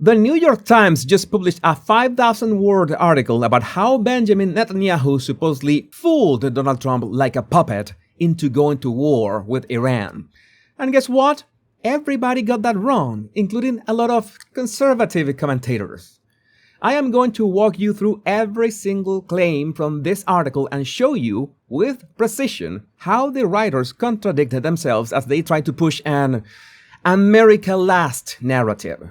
The New York Times just published a 5,000-word article about how Benjamin Netanyahu supposedly fooled Donald Trump like a puppet into going to war with Iran. And guess what? Everybody got that wrong, including a lot of conservative commentators. I am going to walk you through every single claim from this article and show you, with precision, how the writers contradicted themselves as they try to push an America Last narrative.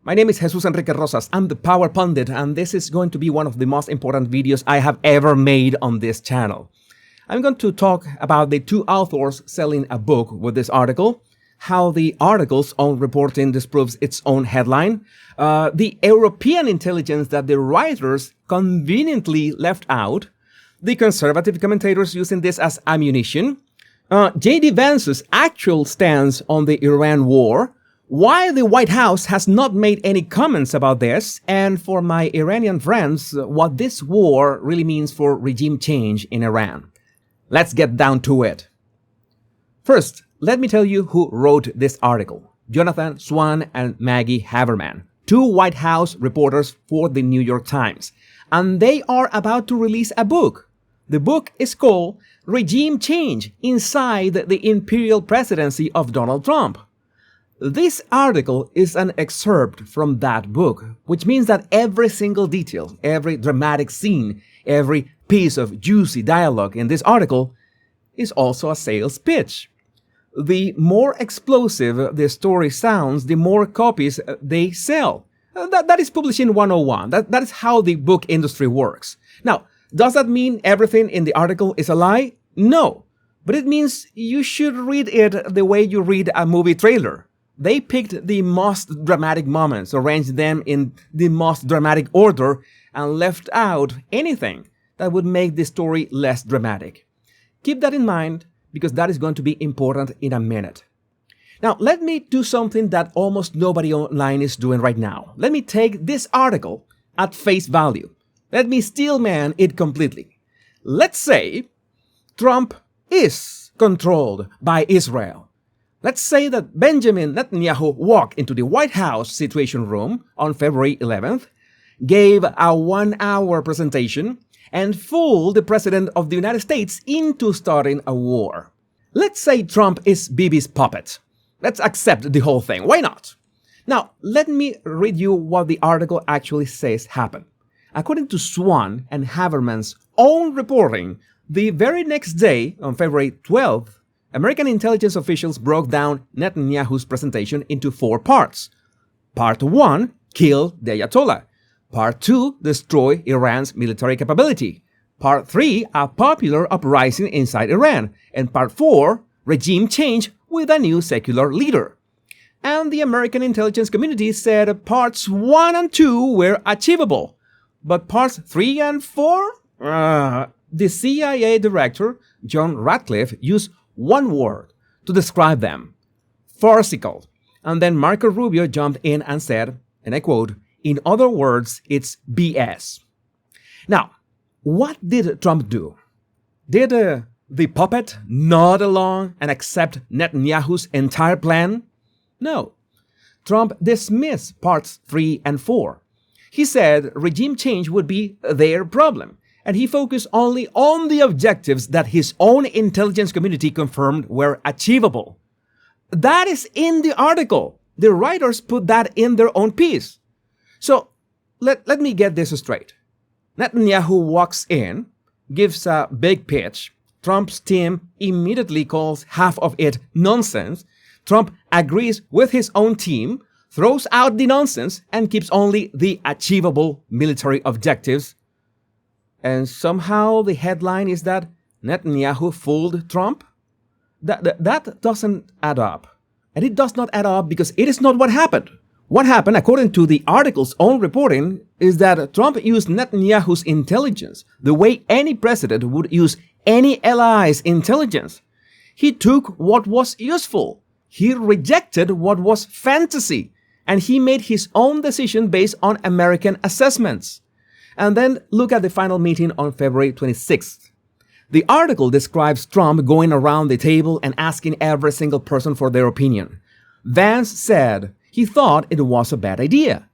My name is Jesus Enrique Rosas. I'm the Power Pundit, and this is going to be one of the most important videos I have ever made on this channel. I'm going to talk about the two authors selling a book with this article, how the article's own reporting disproves its own headline, the European intelligence that the writers conveniently left out, the conservative commentators using this as ammunition, J.D. Vance's actual stance on the Iran war, why the White House has not made any comments about this, and for my Iranian friends, what this war really means for regime change in Iran. Let's get down to it. First, let me tell you who wrote this article. Jonathan Swan and Maggie Haberman, two White House reporters for the New York Times. And they are about to release a book. The book is called Regime Change Inside the Imperial Presidency of Donald Trump. This article is an excerpt from that book, which means that every single detail, every dramatic scene, every piece of juicy dialogue in this article is also a sales pitch. The more explosive the story sounds, the more copies they sell. That is publishing 101. That is how the book industry works. Now, does that mean everything in the article is a lie? No. But it means you should read it the way you read a movie trailer. They picked the most dramatic moments, arranged them in the most dramatic order, and left out anything that would make the story less dramatic. Keep that in mind, because that is going to be important in a minute. Now, let me do something that almost nobody online is doing right now. Let me take this article at face value. Let me steelman it completely. Let's say Trump is controlled by Israel. Let's say that Benjamin Netanyahu walked into the White House Situation Room on February 11th, gave a 1-hour presentation, and fooled the President of the United States into starting a war. Let's say Trump is Bibi's puppet. Let's accept the whole thing. Why not? Now, let me read you what the article actually says happened. According to Swan and Haberman's own reporting, the very next day, on February 12th, American intelligence officials broke down Netanyahu's presentation into 4 parts. Part 1, kill the Ayatollah. Part 2, destroy Iran's military capability. Part 3, a popular uprising inside Iran. And Part 4, regime change with a new secular leader. And the American intelligence community said parts 1 and 2 were achievable. But parts 3 and 4? The CIA director, John Ratcliffe, used one word to describe them: farcical. And then Marco Rubio jumped in and said, and I quote, "In other words, it's BS." Now, what did Trump do? Did the puppet nod along and accept Netanyahu's entire plan? No. Trump dismissed parts 3 and 4. He said regime change would be their problem, and he focused only on the objectives that his own intelligence community confirmed were achievable. That is in the article. The writers put that in their own piece. So, let me get this straight. Netanyahu walks in, gives a big pitch. Trump's team immediately calls half of it nonsense. Trump agrees with his own team, throws out the nonsense, and keeps only the achievable military objectives. And somehow the headline is that Netanyahu fooled Trump? That doesn't add up. And it does not add up because it is not what happened. What happened, according to the article's own reporting, is that Trump used Netanyahu's intelligence the way any president would use any ally's intelligence. He took what was useful. He rejected what was fantasy. And he made his own decision based on American assessments. And then look at the final meeting on February 26th. The article describes Trump going around the table and asking every single person for their opinion. Vance said He thought it was a bad idea.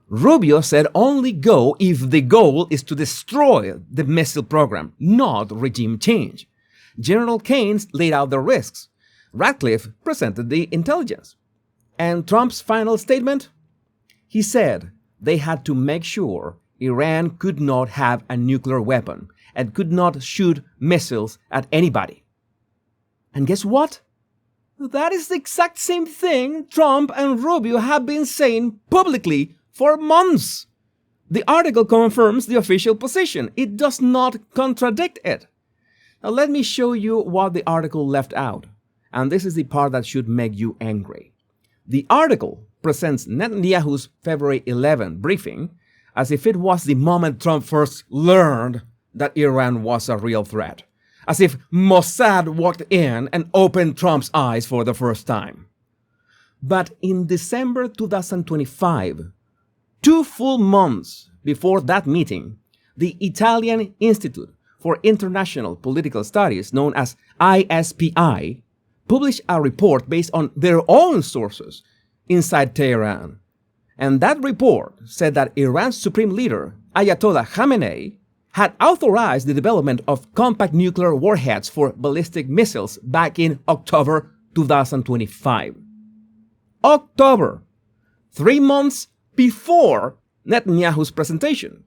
Rubio said only go if the goal is to destroy the missile program, not regime change. General Keynes laid out the risks. Ratcliffe presented the intelligence. And Trump's final statement? He said they had to make sure Iran could not have a nuclear weapon and could not shoot missiles at anybody. And guess what? That is the exact same thing Trump and Rubio have been saying publicly for months. The article confirms the official position. It does not contradict it. Now let me show you what the article left out. And this is the part that should make you angry. The article presents Netanyahu's February 11 briefing as if it was the moment Trump first learned that Iran was a real threat. As if Mossad walked in and opened Trump's eyes for the first time. But in December 2025, 2 full months before that meeting, the Italian Institute for International Political Studies, known as ISPI, published a report based on their own sources inside Tehran. And that report said that Iran's supreme leader, Ayatollah Khamenei, had authorized the development of compact nuclear warheads for ballistic missiles back in October 2025. October, 3 months before Netanyahu's presentation.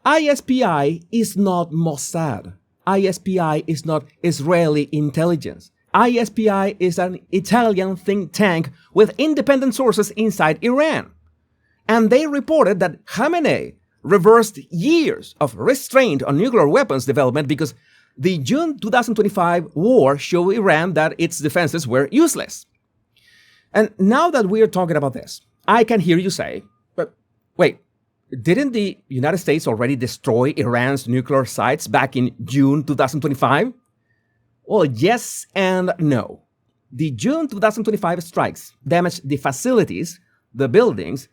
ISPI is not Mossad. ISPI is not Israeli intelligence. ISPI is an Italian think tank with independent sources inside Iran. And they reported that Khamenei reversed years of restraint on nuclear weapons development because the June 2025 war showed Iran that its defenses were useless. And now that we are talking about this, I can hear you say, but wait, didn't the United States already destroy Iran's nuclear sites back in June 2025? Well, yes and no. The June 2025 strikes damaged the facilities, the buildings,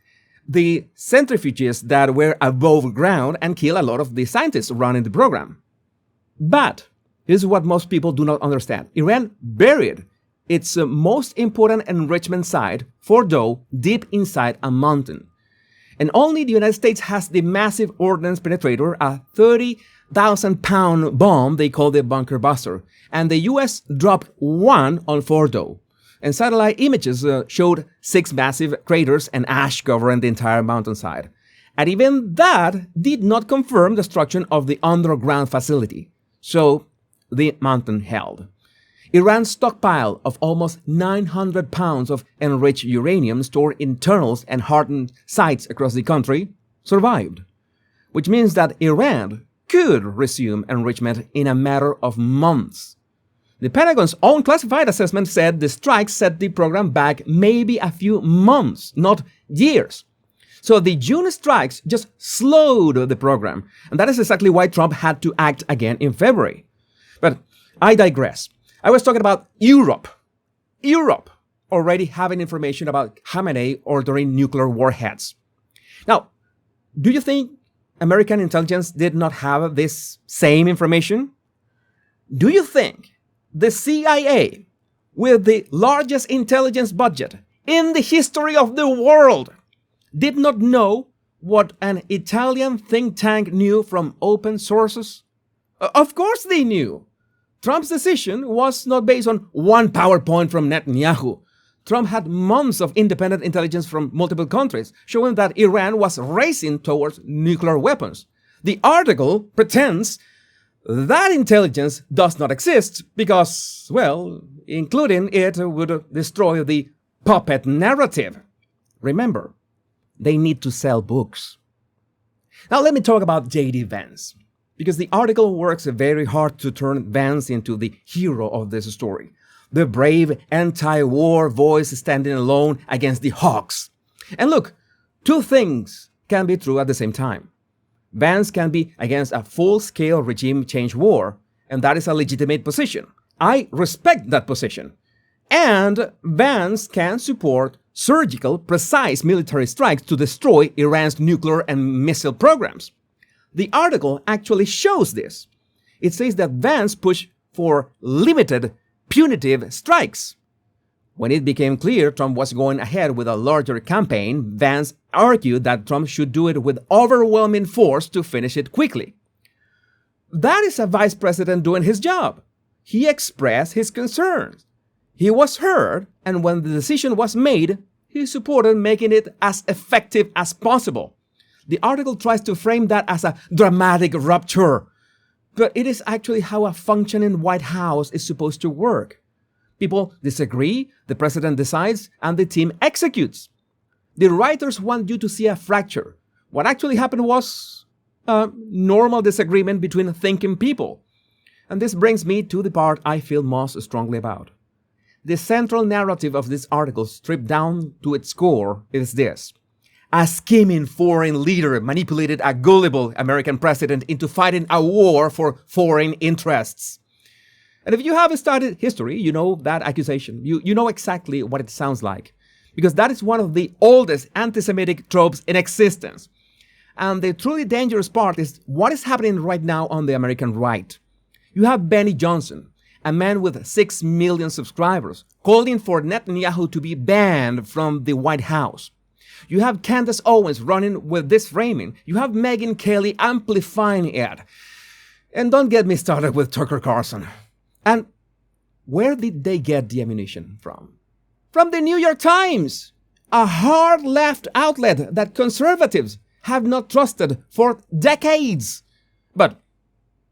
the centrifuges that were above ground and killed a lot of the scientists running the program. But here's what most people do not understand. Iran buried its most important enrichment site, Fordow, deep inside a mountain. And only the United States has the massive ordnance penetrator, a 30,000-pound bomb they call the bunker buster. And the US dropped one on Fordow. And satellite images showed 6 massive craters and ash covering the entire mountainside. And even that did not confirm the destruction of the underground facility. So the mountain held. Iran's stockpile of almost 900 pounds of enriched uranium stored in tunnels and hardened sites across the country survived. Which means that Iran could resume enrichment in a matter of months. The Pentagon's own classified assessment said the strikes set the program back maybe a few months, not years. So the June strikes just slowed the program, and that is exactly why Trump had to act again in February. But I digress. I was talking about Europe. Europe already having information about Khamenei ordering nuclear warheads. Now, do you think American intelligence did not have this same information? Do you think the CIA, with the largest intelligence budget in the history of the world, did not know what an Italian think tank knew from open sources? Of course they knew. Trump's decision was not based on one PowerPoint from Netanyahu. Trump had months of independent intelligence from multiple countries showing that Iran was racing towards nuclear weapons. The article pretends that intelligence does not exist because, well, including it would destroy the puppet narrative. Remember, they need to sell books. Now let me talk about J.D. Vance, because the article works very hard to turn Vance into the hero of this story, the brave anti-war voice standing alone against the hawks. And look, 2 things can be true at the same time. Vance can be against a full-scale regime change war, and that is a legitimate position. I respect that position. And Vance can support surgical, precise military strikes to destroy Iran's nuclear and missile programs. The article actually shows this. It says that Vance pushed for limited, punitive strikes. When it became clear Trump was going ahead with a larger campaign, Vance argued that Trump should do it with overwhelming force to finish it quickly. That is a vice president doing his job. He expressed his concerns. He was heard, and when the decision was made, he supported making it as effective as possible. The article tries to frame that as a dramatic rupture, but it is actually how a functioning White House is supposed to work. People disagree, the president decides, and the team executes. The writers want you to see a fracture. What actually happened was a normal disagreement between thinking people. And this brings me to the part I feel most strongly about. The central narrative of this article, stripped down to its core, is this. A scheming foreign leader manipulated a gullible American president into fighting a war for foreign interests. And if you have studied history, you know that accusation. You know exactly what it sounds like. Because that is one of the oldest antisemitic tropes in existence. And the truly dangerous part is what is happening right now on the American right. You have Benny Johnson, a man with 6 million subscribers, calling for Netanyahu to be banned from the White House. You have Candace Owens running with this framing. You have Megyn Kelly amplifying it. And don't get me started with Tucker Carlson. And where did they get the ammunition from? From the New York Times, a hard left outlet that conservatives have not trusted for decades. But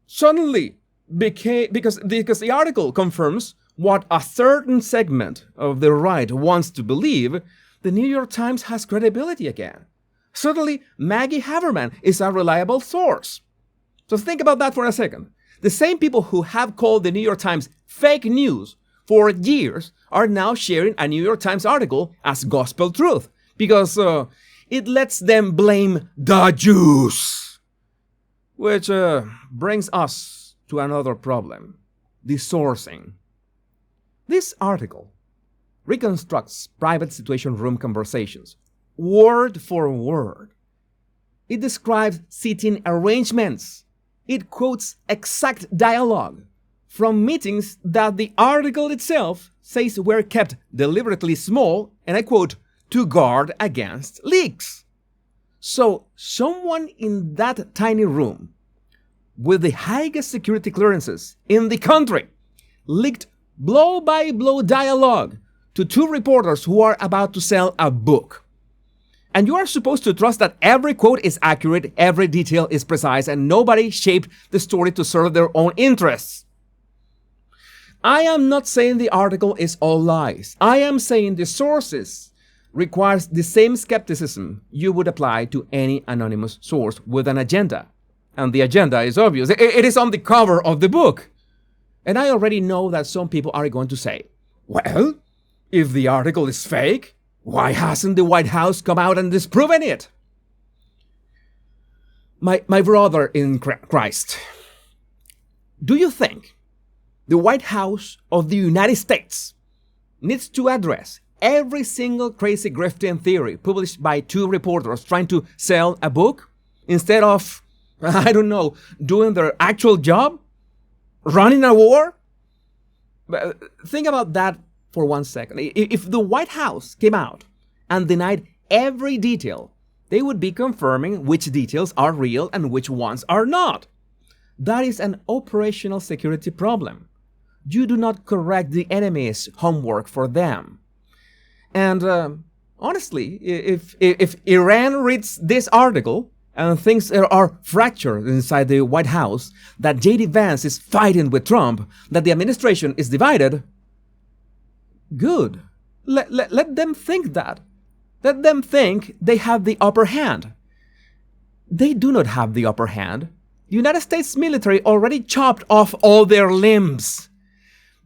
suddenly, because the article confirms what a certain segment of the right wants to believe, the New York Times has credibility again. Suddenly, Maggie Haberman is a reliable source. So think about that for a second. The same people who have called the New York Times fake news for years are now sharing a New York Times article as gospel truth because it lets them blame the Jews. Which brings us to another problem, the sourcing. This article reconstructs private situation room conversations, word for word. It describes seating arrangements. It quotes exact dialogue from meetings that the article itself says were kept deliberately small, and I quote, to guard against leaks. So someone in that tiny room with the highest security clearances in the country leaked blow-by-blow dialogue to 2 reporters who are about to sell a book. And you are supposed to trust that every quote is accurate, every detail is precise, and nobody shaped the story to serve their own interests. I am not saying the article is all lies. I am saying the sources requires the same skepticism you would apply to any anonymous source with an agenda. And the agenda is obvious. It is on the cover of the book. And I already know that some people are going to say, well, if the article is fake, why hasn't the White House come out and disproven it? My brother in Christ, do you think the White House of the United States needs to address every single crazy grifting theory published by 2 reporters trying to sell a book instead of, I don't know, doing their actual job? Running a war? Think about that for 1 second. If the White House came out and denied every detail, they would be confirming which details are real and which ones are not. That is an operational security problem. You do not correct the enemy's homework for them. And honestly, if Iran reads this article and things are fractured inside the White House, that J.D. Vance is fighting with Trump, that the administration is divided, good. Let them think that. Let them think they have the upper hand. They do not have the upper hand. The United States military already chopped off all their limbs.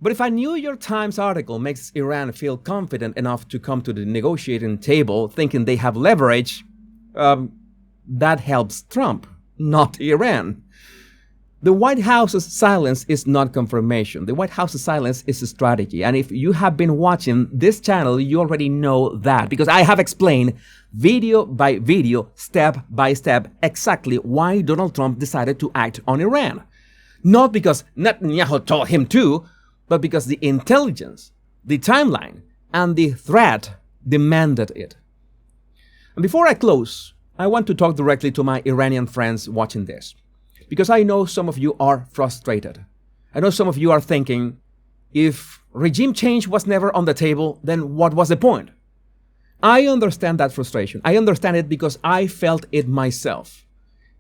But if a New York Times article makes Iran feel confident enough to come to the negotiating table thinking they have leverage, that helps Trump, not Iran. The White House's silence is not confirmation. The White House's silence is a strategy. And if you have been watching this channel, you already know that. Because I have explained video by video, step by step, exactly why Donald Trump decided to act on Iran. Not because Netanyahu told him to, but because the intelligence, the timeline, and the threat demanded it. And before I close, I want to talk directly to my Iranian friends watching this, because I know some of you are frustrated. I know some of you are thinking, if regime change was never on the table, then what was the point? I understand that frustration. I understand it because I felt it myself.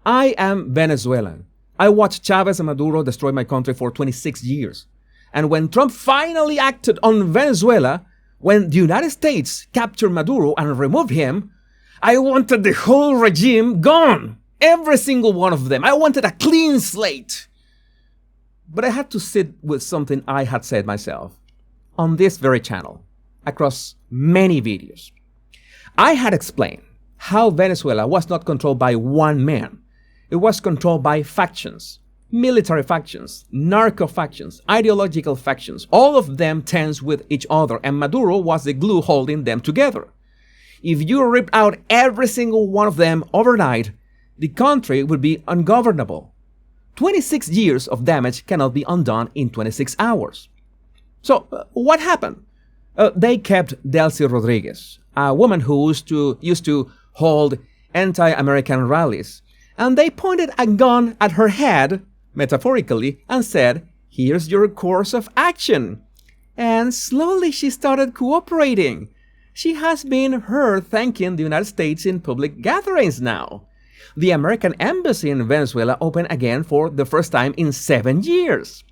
I am Venezuelan. I watched Chavez and Maduro destroy my country for 26 years. And when Trump finally acted on Venezuela, when the United States captured Maduro and removed him, I wanted the whole regime gone. Every single one of them. I wanted a clean slate. But I had to sit with something I had said myself on this very channel, across many videos. I had explained how Venezuela was not controlled by one man. It was controlled by factions, military factions, narco factions, ideological factions, all of them tense with each other, and Maduro was the glue holding them together. If you ripped out every single one of them overnight, the country would be ungovernable. 26 years of damage cannot be undone in 26 hours. So, what happened? They kept Delcy Rodriguez, a woman who used to hold anti-American rallies, and they pointed a gun at her head, metaphorically, and said, "Here's your course of action." And slowly she started cooperating. She has been heard thanking the United States in public gatherings now. The American embassy in Venezuela opened again for the first time in 7 years.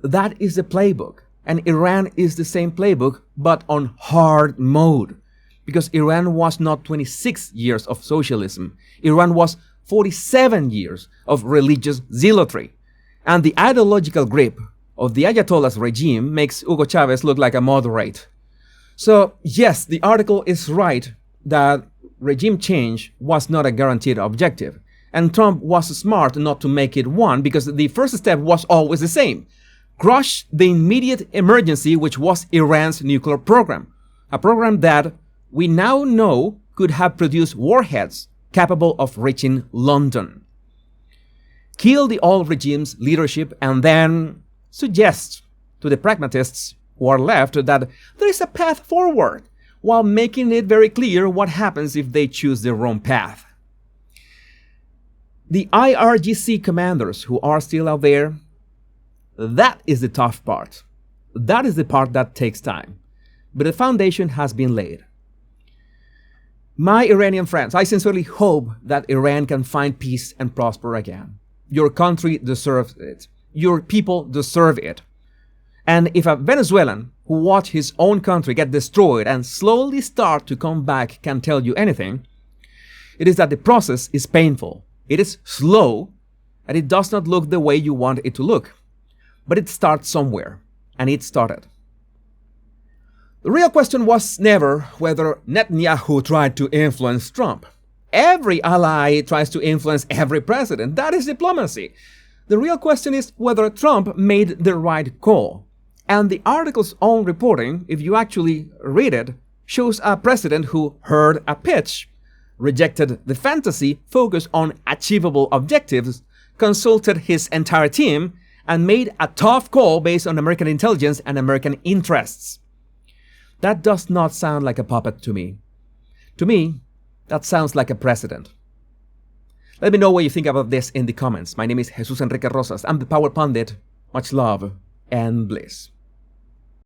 That is the playbook. And Iran is the same playbook, but on hard mode. Because Iran was not 26 years of socialism. Iran was 47 years of religious zealotry. And the ideological grip of the Ayatollah's regime makes Hugo Chavez look like a moderate. So, yes, the article is right that regime change was not a guaranteed objective. And Trump was smart not to make it one, because the first step was always the same. Crush the immediate emergency, which was Iran's nuclear program. A program that we now know could have produced warheads capable of reaching London. Kill the old regime's leadership and then suggest to the pragmatists who are left that there is a path forward, while making it very clear what happens if they choose the wrong path. The IRGC commanders who are still out there, that is the tough part. That is the part that takes time. But the foundation has been laid. My Iranian friends, I sincerely hope that Iran can find peace and prosper again. Your country deserves it. Your people deserve it. And if a Venezuelan who watched his own country get destroyed and slowly start to come back can tell you anything, it is that the process is painful. It is slow, and it does not look the way you want it to look. But it starts somewhere, and it started. The real question was never whether Netanyahu tried to influence Trump. Every ally tries to influence every president. That is diplomacy. The real question is whether Trump made the right call. And the article's own reporting, if you actually read it, shows a president who heard a pitch, rejected the fantasy, focused on achievable objectives, consulted his entire team, and made a tough call based on American intelligence and American interests. That does not sound like a puppet to me. To me, that sounds like a president. Let me know what you think about this in the comments. My name is Jesus Enrique Rosas. I'm the Power Pundit. Much love and bliss.